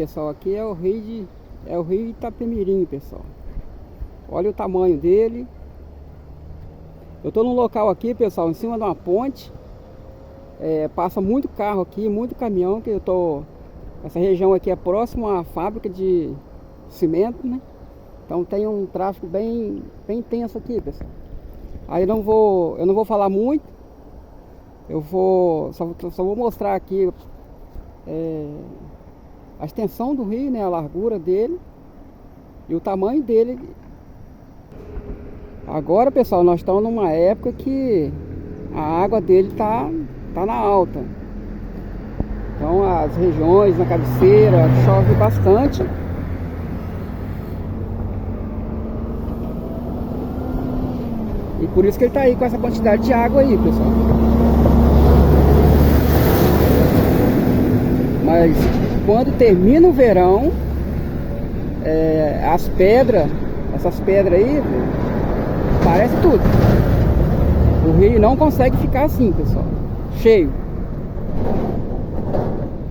pessoal, aqui é o rio Itapemirim, pessoal. Olha o tamanho dele. Eu tô num local aqui, pessoal, em cima de uma ponte. Passa muito carro aqui, muito caminhão, que eu tô... Essa região aqui é próxima à fábrica de cimento, né? Então tem um tráfego bem intenso aqui, pessoal. Aí eu não vou falar muito. Só vou mostrar aqui a extensão do rio, né? A largura dele e o tamanho dele. Agora, pessoal, nós estamos numa época que a água dele tá na alta. Então as regiões na cabeceira chove bastante. E por isso que ele tá aí com essa quantidade de água aí, pessoal. Mas quando termina o verão, essas pedras aí, parece tudo. O rio não consegue ficar assim, pessoal, cheio.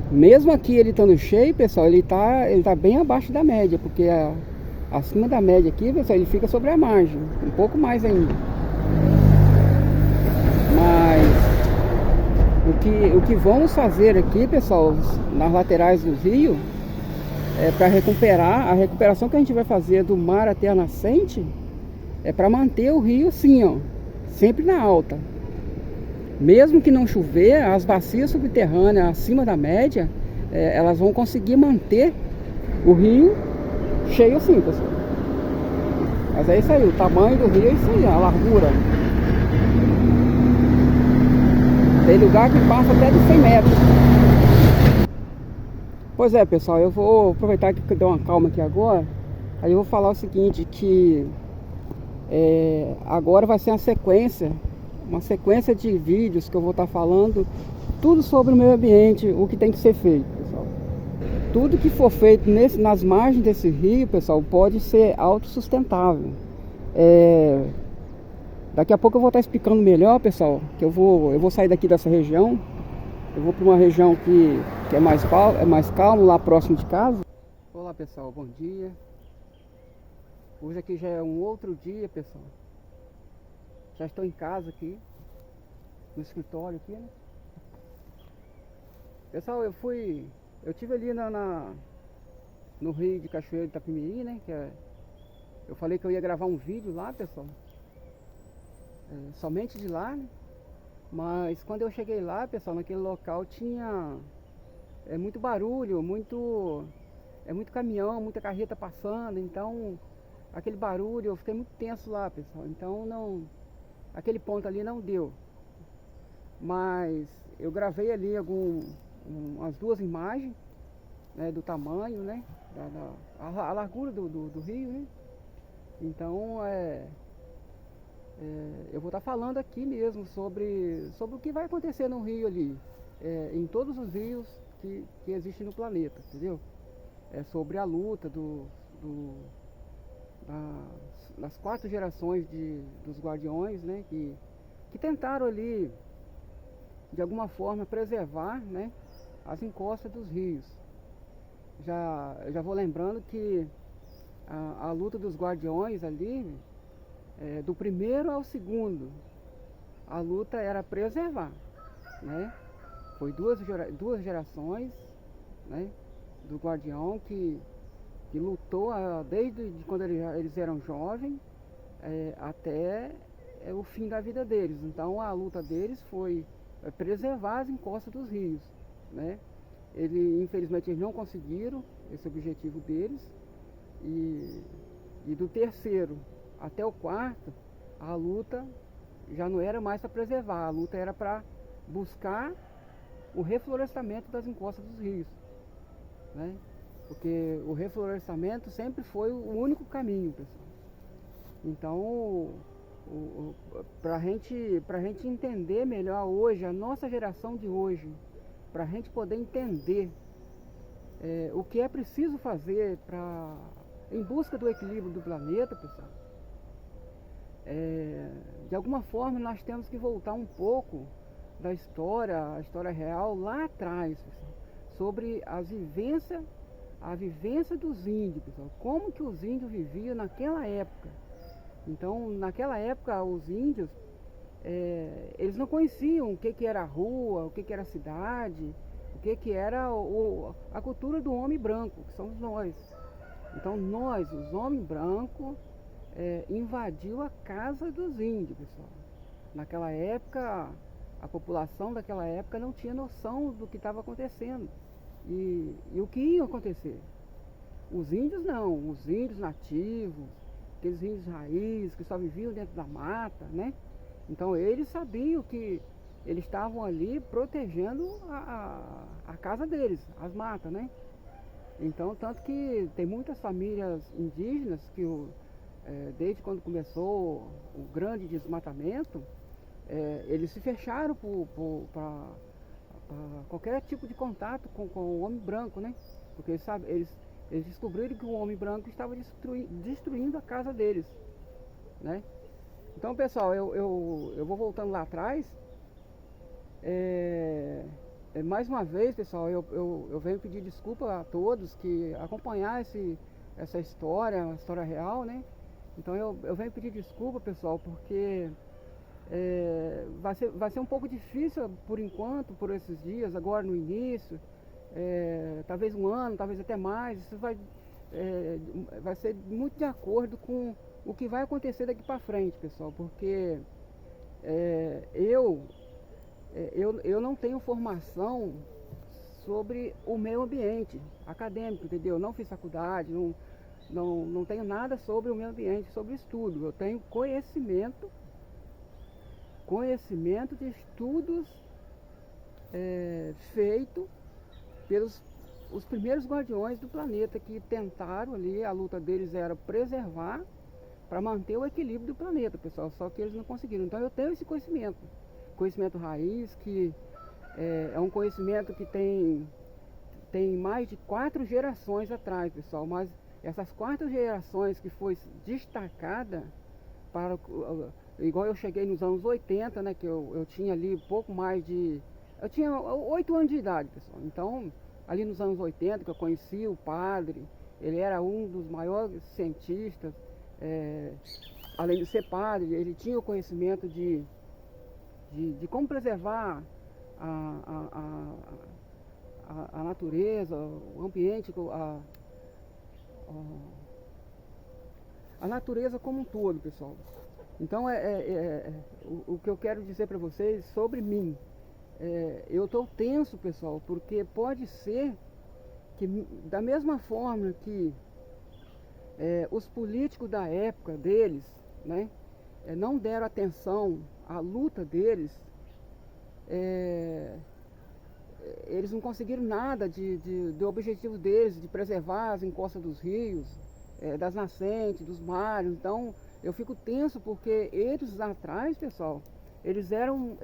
Mesmo aqui ele estando cheio, pessoal, ele tá bem abaixo da média, porque acima da média aqui, pessoal, ele fica sobre a margem, um pouco mais ainda. Mas o que vamos fazer aqui, pessoal, nas laterais do rio, para recuperar, a recuperação que a gente vai fazer do mar até a nascente, é para manter o rio assim, ó, sempre na alta. Mesmo que não chover, as bacias subterrâneas acima da média, elas vão conseguir manter o rio cheio assim, pessoal. Mas é isso aí, o tamanho do rio é isso aí, a largura. Tem lugar que passa até de 100 metros. Pois é, pessoal, eu vou aproveitar que deu uma calma aqui agora. Aí eu vou falar o seguinte, que agora vai ser uma sequência de vídeos que eu vou estar falando tudo sobre o meio ambiente, o que tem que ser feito, pessoal. Tudo que for feito nas margens desse rio, pessoal, pode ser autossustentável. Daqui a pouco eu vou estar explicando melhor, pessoal, que eu vou sair daqui dessa região. Eu vou para uma região que é mais calmo, lá próximo de casa. Olá, pessoal, bom dia. Hoje aqui já é um outro dia, pessoal. Já estou em casa aqui, no escritório aqui, né? Pessoal, eu tive ali no rio de Cachoeiro de Itapemirim, né? Eu falei que eu ia gravar um vídeo lá, pessoal. Somente de lá, né? Mas quando eu cheguei lá, pessoal, naquele local tinha muito barulho, muito caminhão, muita carreta passando. Então aquele barulho, eu fiquei muito tenso lá, pessoal. Então aquele ponto ali não deu. Mas eu gravei ali umas duas imagens, né, do tamanho, né, a largura do rio, né? Então eu vou estar falando aqui mesmo sobre o que vai acontecer no rio ali, em todos os rios que existem no planeta, entendeu? Sobre a luta das 4 gerações dos guardiões, né, que tentaram ali, de alguma forma, preservar, né, as encostas dos rios. Já vou lembrando que a luta dos guardiões ali, do primeiro ao segundo, a luta era preservar, né? Foi duas gerações, né, do guardião que lutou desde quando eles eram jovens até o fim da vida deles. Então a luta deles foi preservar as encostas dos rios, né? Infelizmente eles não conseguiram esse objetivo deles, e do terceiro até o quarto, a luta já não era mais para preservar, a luta era para buscar o reflorestamento das encostas dos rios, né? Porque o reflorestamento sempre foi o único caminho, pessoal. Então, para a gente entender melhor hoje, a nossa geração de hoje, para a gente poder entender o que é preciso fazer em busca do equilíbrio do planeta, pessoal, de alguma forma nós temos que voltar um pouco da história, a história real lá atrás, pessoal, sobre as vivências a vivência dos índios, pessoal, como que os índios viviam naquela época. Então, naquela época, os índios, eles não conheciam o que, que era a rua, o que, que era a cidade, o que, que era a cultura do homem branco, que somos nós. Então, nós, os homens brancos, invadiu a casa dos índios, pessoal. Naquela época, a população daquela época não tinha noção do que estava acontecendo e o que ia acontecer. Os índios não, os índios nativos, aqueles índios raiz que só viviam dentro da mata, né? Então eles sabiam que eles estavam ali protegendo a casa deles, as matas, né? Então, tanto que tem muitas famílias indígenas que desde quando começou o grande desmatamento, eles se fecharam para qualquer tipo de contato com o homem branco, né? Porque eles descobriram que o homem branco estava destruindo a casa deles, né? Então, pessoal, eu vou voltando lá atrás. Mais uma vez, pessoal, eu venho pedir desculpa a todos que acompanhar essa história, uma história real, né? Então eu venho pedir desculpa, pessoal, porque vai ser um pouco difícil por enquanto, por esses dias, agora no início, talvez um ano, talvez até mais. Isso vai ser muito de acordo com o que vai acontecer daqui para frente, pessoal, porque eu não tenho formação sobre o meio ambiente acadêmico, entendeu? Não fiz faculdade, não tenho nada sobre o meio ambiente, sobre estudo. Eu tenho conhecimento de estudos feitos pelos os primeiros guardiões do planeta, que tentaram ali, a luta deles era preservar para manter o equilíbrio do planeta, pessoal, só que eles não conseguiram. Então eu tenho esse conhecimento raiz, que é um conhecimento que tem mais de 4 gerações atrás, pessoal, mas essas 4 gerações que foi destacada para, igual eu cheguei nos anos 80, né, que eu tinha ali pouco mais de, eu tinha 8 anos de idade, pessoal. Então, ali nos anos 80, que eu conheci o padre, ele era um dos maiores cientistas, além de ser padre, ele tinha o conhecimento de como preservar a natureza, o ambiente, a natureza como um todo, pessoal. Então, o que eu quero dizer para vocês sobre mim, eu estou tenso, pessoal, porque pode ser que, da mesma forma que os políticos da época deles, né, não deram atenção à luta deles, eles não conseguiram nada do objetivo deles, de preservar as encostas dos rios, das nascentes, dos mares. Então, eu fico tenso porque eles lá atrás, pessoal, eles eram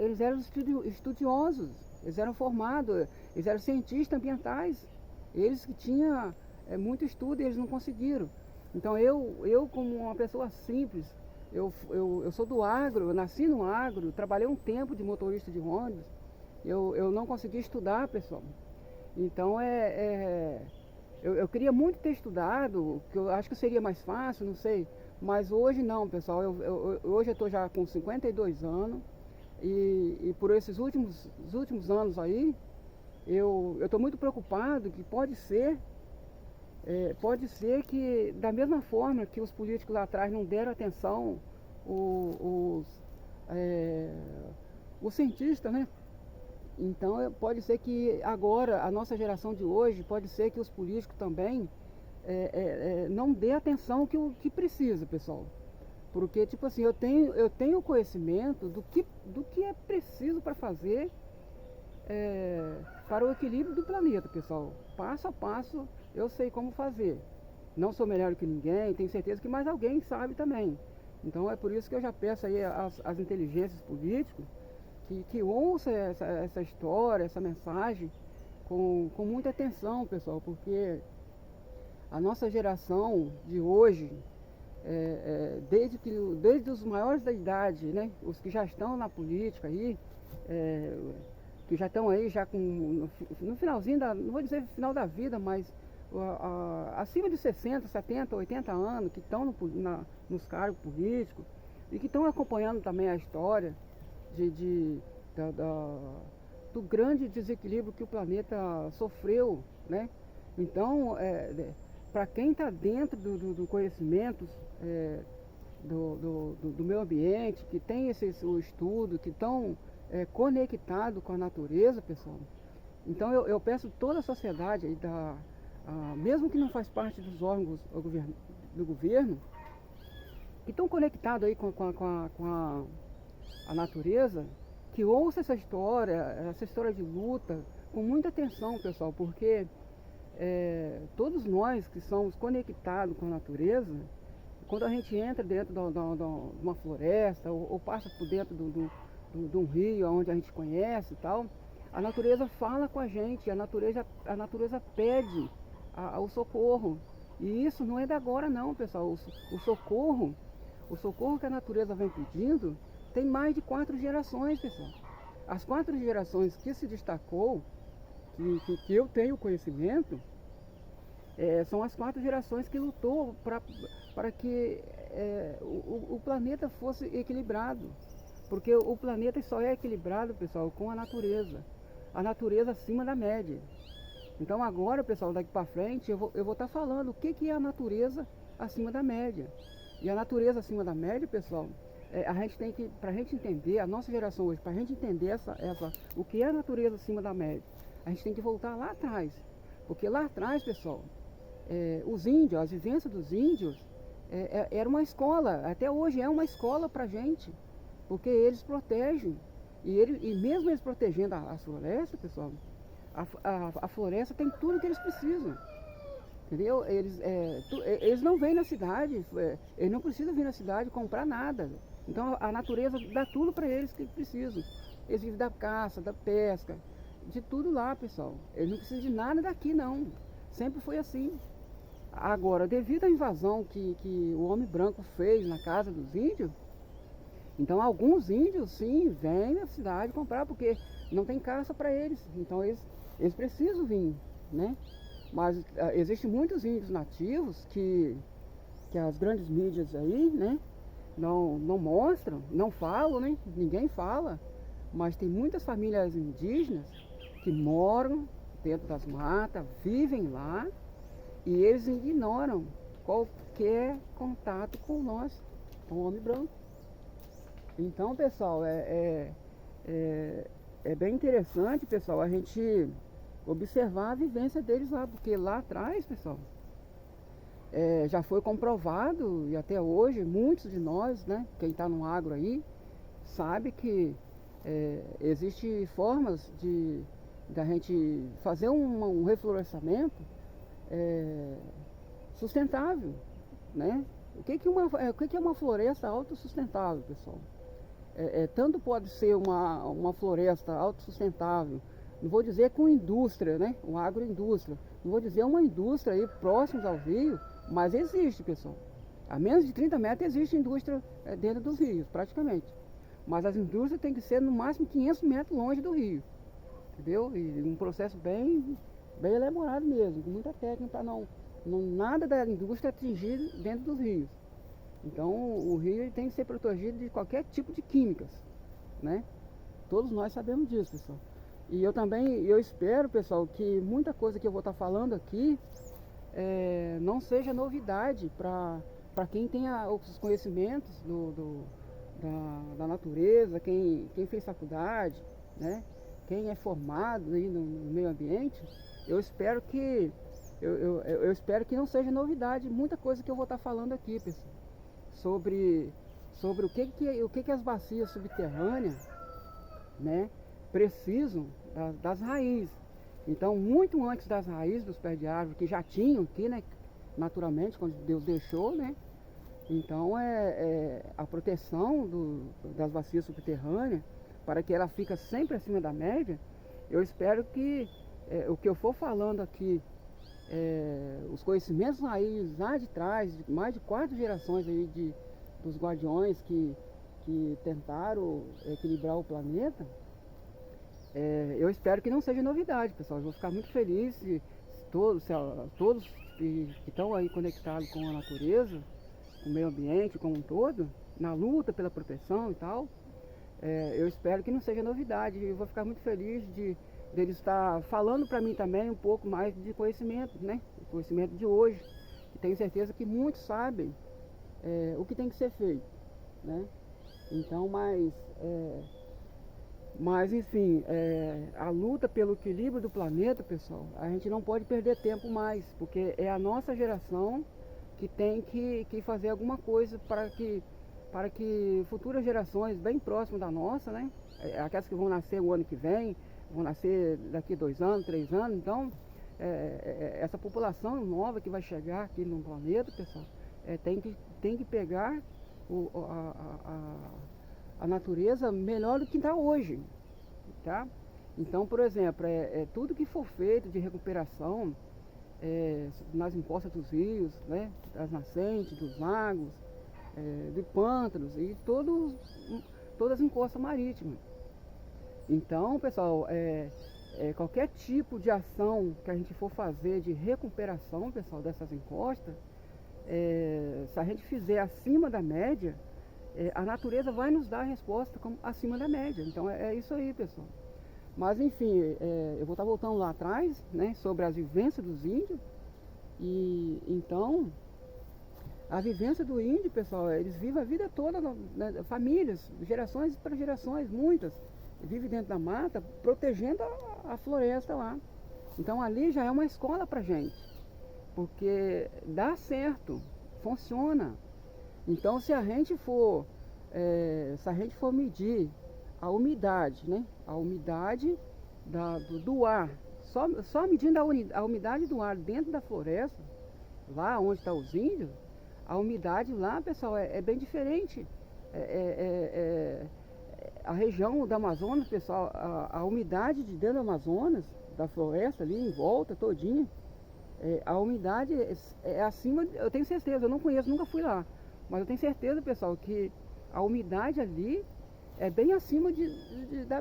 estudiosos, eles eram formados, eles eram cientistas ambientais, eles que tinham muito estudo e eles não conseguiram. Então eu como uma pessoa simples, eu sou do agro, eu nasci no agro, trabalhei um tempo de motorista de ônibus, eu não consegui estudar, pessoal. Então eu queria muito ter estudado, que eu acho que seria mais fácil, não sei. Mas hoje não, pessoal. Hoje eu estou já com 52 anos e por esses últimos anos aí, eu estou muito preocupado que pode ser que, da mesma forma que os políticos lá atrás não deram atenção, os cientistas, né? Então pode ser que agora, a nossa geração de hoje, pode ser que os políticos também não dê atenção que precisa, pessoal. Porque, tipo assim, eu tenho conhecimento do que é preciso para fazer para o equilíbrio do planeta, pessoal. Passo a passo eu sei como fazer. Não sou melhor que ninguém, tenho certeza que mais alguém sabe também. Então é por isso que eu já peço aí às inteligências políticas que ouça essa história, essa mensagem com muita atenção, pessoal, porque a nossa geração de hoje, desde os maiores da idade, né, os que já estão na política aí, que já estão aí já no finalzinho não vou dizer final da vida, mas acima de 60, 70, 80 anos, que estão nos cargos políticos e que estão acompanhando também a história de, de- da- da- do grande desequilíbrio que o planeta sofreu, né? Então, para quem está dentro do conhecimento do meio ambiente, que tem o estudo, que estão conectados com a natureza, pessoal, então eu peço toda a sociedade, aí mesmo que não faz parte dos órgãos do governo, que estão conectados aí com a natureza, que ouça essa história de luta, com muita atenção, pessoal, porque todos nós que somos conectados com a natureza, quando a gente entra dentro de uma floresta ou passa por dentro de um rio onde a gente conhece e tal, a natureza fala com a gente, a natureza pede o socorro. E isso não é de agora não, pessoal. O socorro que a natureza vem pedindo tem mais de 4 gerações, pessoal. As 4 gerações que se destacou, que eu tenho conhecimento, são as 4 gerações que lutou para que o planeta fosse equilibrado. Porque o planeta só é equilibrado, pessoal, com a natureza acima da média. Então agora, pessoal, daqui para frente eu vou estar falando o que é a natureza acima da média. E a natureza acima da média, pessoal, a gente tem que, para a gente entender, a nossa geração hoje, para a gente entender o que é a natureza acima da média, a gente tem que voltar lá atrás. Porque lá atrás, pessoal, os índios, a vivência dos índios, era uma escola, até hoje é uma escola para a gente, porque eles protegem, e mesmo eles protegendo a floresta, pessoal, a floresta tem tudo que eles precisam, entendeu? Eles não vêm na cidade, eles não precisam vir na cidade comprar nada, então a natureza dá tudo para eles que precisam. Eles vivem da caça, da pesca, de tudo lá, pessoal. Eles não precisam de nada daqui, não. Sempre foi assim. Agora, devido à invasão que o homem branco fez na casa dos índios, então alguns índios sim vêm na cidade comprar, porque não tem caça para eles. Então eles precisam vir, né? Mas existem muitos índios nativos que as grandes mídias aí, né, não mostram, não falam, né? Ninguém fala. Mas tem muitas famílias indígenas que moram dentro das matas, vivem lá, e eles ignoram qualquer contato com nós, com o homem branco. Então, pessoal, é bem interessante, pessoal, a gente observar a vivência deles lá, porque lá atrás, pessoal, já foi comprovado, e até hoje, muitos de nós, né, quem está no agro aí, sabe que existe formas da gente fazer um reflorestamento sustentável, né? O que é uma floresta autossustentável, pessoal? Tanto pode ser uma floresta autossustentável, não vou dizer com indústria, né? Uma agroindústria, não vou dizer uma indústria aí próximos ao rio, mas existe, pessoal. A menos de 30 metros existe indústria dentro dos rios, praticamente. Mas as indústrias têm que ser no máximo 500 metros longe do rio, entendeu? E um processo bem elaborado mesmo, com muita técnica para nada da indústria atingir dentro dos rios. Então o rio tem que ser protegido de qualquer tipo de químicas, né? Todos nós sabemos disso, pessoal. E eu espero, pessoal, que muita coisa que eu vou estar falando aqui não seja novidade para quem tem os conhecimentos da natureza, quem fez faculdade, né? Quem é formado aí no meio ambiente. Eu espero que eu espero que não seja novidade muita coisa que eu vou estar falando aqui, pessoal, sobre o que as bacias subterrâneas, né, precisam das raízes. Então, muito antes das raízes dos pés de árvore que já tinham aqui, né, naturalmente, quando Deus deixou, né? Então, a proteção das bacias subterrâneas, para que ela fique sempre acima da média. Eu espero que o que eu for falando aqui, os conhecimentos aí lá de trás, de mais de 4 gerações aí dos guardiões que tentaram equilibrar o planeta, eu espero que não seja novidade, pessoal. Eu vou ficar muito feliz se todos que estão aí conectados com a natureza, com o meio ambiente como um todo, na luta pela proteção e tal, eu espero que não seja novidade. Eu vou ficar muito feliz deles estar falando para mim também um pouco mais de conhecimento, né? O conhecimento de hoje, que tenho certeza que muitos sabem o que tem que ser feito, né? Então, mas enfim, a luta pelo equilíbrio do planeta, pessoal, a gente não pode perder tempo mais, porque é a nossa geração que tem que fazer alguma coisa para que futuras gerações bem próximas da nossa, né? Aquelas que vão nascer o ano que vem, vão nascer daqui 2 anos, 3 anos, então essa população nova que vai chegar aqui no planeta, pessoal, tem que pegar a natureza melhor do que está hoje, tá? Então, por exemplo, tudo que for feito de recuperação nas encostas dos rios, né, das nascentes, dos lagos, de pântanos e todas as encostas marítimas. Então, pessoal, qualquer tipo de ação que a gente for fazer de recuperação, pessoal, dessas encostas, se a gente fizer acima da média, a natureza vai nos dar a resposta como acima da média. Então é isso aí, pessoal. Mas enfim, eu vou estar voltando lá atrás, né, sobre as vivências dos índios. E então, a vivência do índio, pessoal, eles vivem a vida toda, né, famílias, gerações para gerações, muitas, vivem dentro da mata, protegendo a floresta lá. Então ali já é uma escola pra gente, porque dá certo, funciona. Então, se a gente for medir a umidade, né? A umidade do ar, só medindo a umidade do ar dentro da floresta, lá onde estão os índios, a umidade lá, pessoal, é bem diferente. A região do Amazonas, pessoal, a umidade de dentro do Amazonas, da floresta ali em volta todinha, a umidade é acima, eu tenho certeza, eu não conheço, nunca fui lá. Mas eu tenho certeza, pessoal, que a umidade ali é bem acima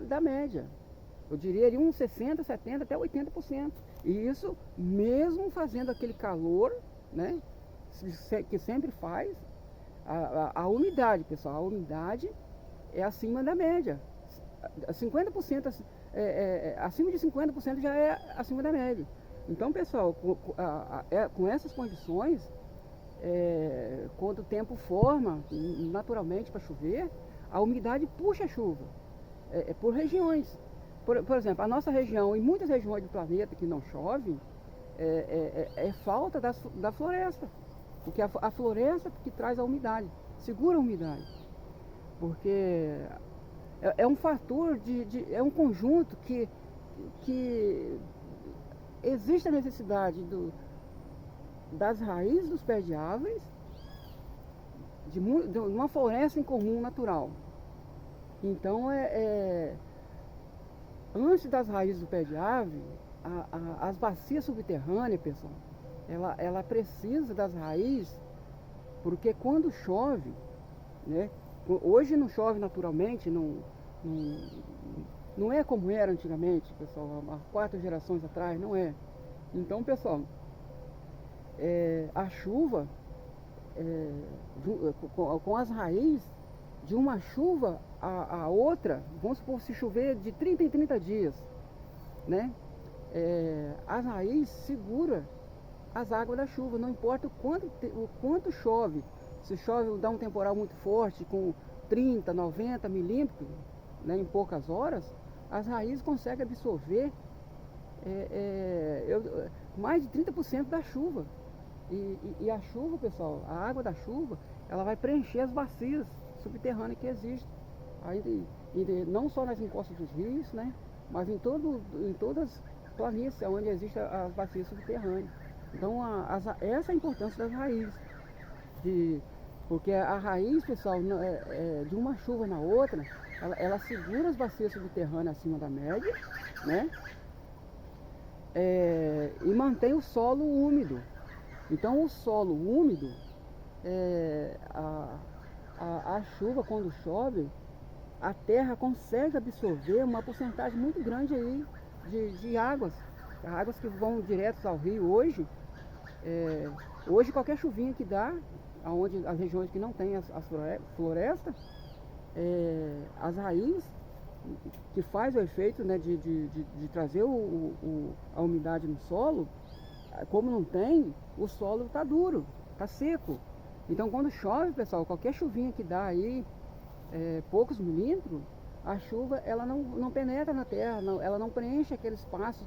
da média. Eu diria ali uns 60%, 70%, até 80%. E isso mesmo fazendo aquele calor, né, que sempre faz, a umidade, pessoal, a umidade é acima da média. 50%, acima de 50% já é acima da média. Então, pessoal, com essas condições, quando o tempo forma naturalmente para chover, a umidade puxa a chuva, por regiões. Por exemplo, a nossa região, em muitas regiões do planeta que não chove, é falta da floresta, porque a floresta que traz a umidade, segura a umidade, porque é um fator, é um conjunto que existe a necessidade das raízes dos pés de árvores, de uma floresta em comum natural. Então, antes das raízes do pé de árvore, as bacias subterrâneas, pessoal, ela precisa das raízes, porque quando chove, né, hoje não chove naturalmente, não é como era antigamente, pessoal, há 4 gerações atrás, não é. Então, pessoal, a chuva, com as raízes, de uma chuva a outra, vamos supor, se chover de 30 em 30 dias, né? As raízes segura as águas da chuva, não importa o quanto chove. Se chove, dá um temporal muito forte, com 30, 90 milímetros, né, em poucas horas, as raízes conseguem absorver mais de 30% da chuva. E a chuva, pessoal, a água da chuva, ela vai preencher as bacias subterrâneas que existem. Aí, não só nas encostas dos rios, né, mas em todas as planícies onde existem as bacias subterrâneas. Então, essa é a importância das raízes. Porque a raiz, pessoal, de uma chuva na outra, ela segura as bacias subterrâneas acima da média, né? E mantém o solo úmido. Então, o solo úmido, a chuva, quando chove, a terra consegue absorver uma porcentagem muito grande aí de águas. águas que vão direto ao rio hoje, hoje qualquer chuvinha que dá, aonde as regiões que não tem as florestas, as raízes que faz o efeito, né, de trazer a umidade no solo, como não tem, o solo está duro, está seco. Então quando chove, pessoal, qualquer chuvinha que dá aí, poucos milímetros, a chuva ela não penetra na terra, ela não preenche aquele espaço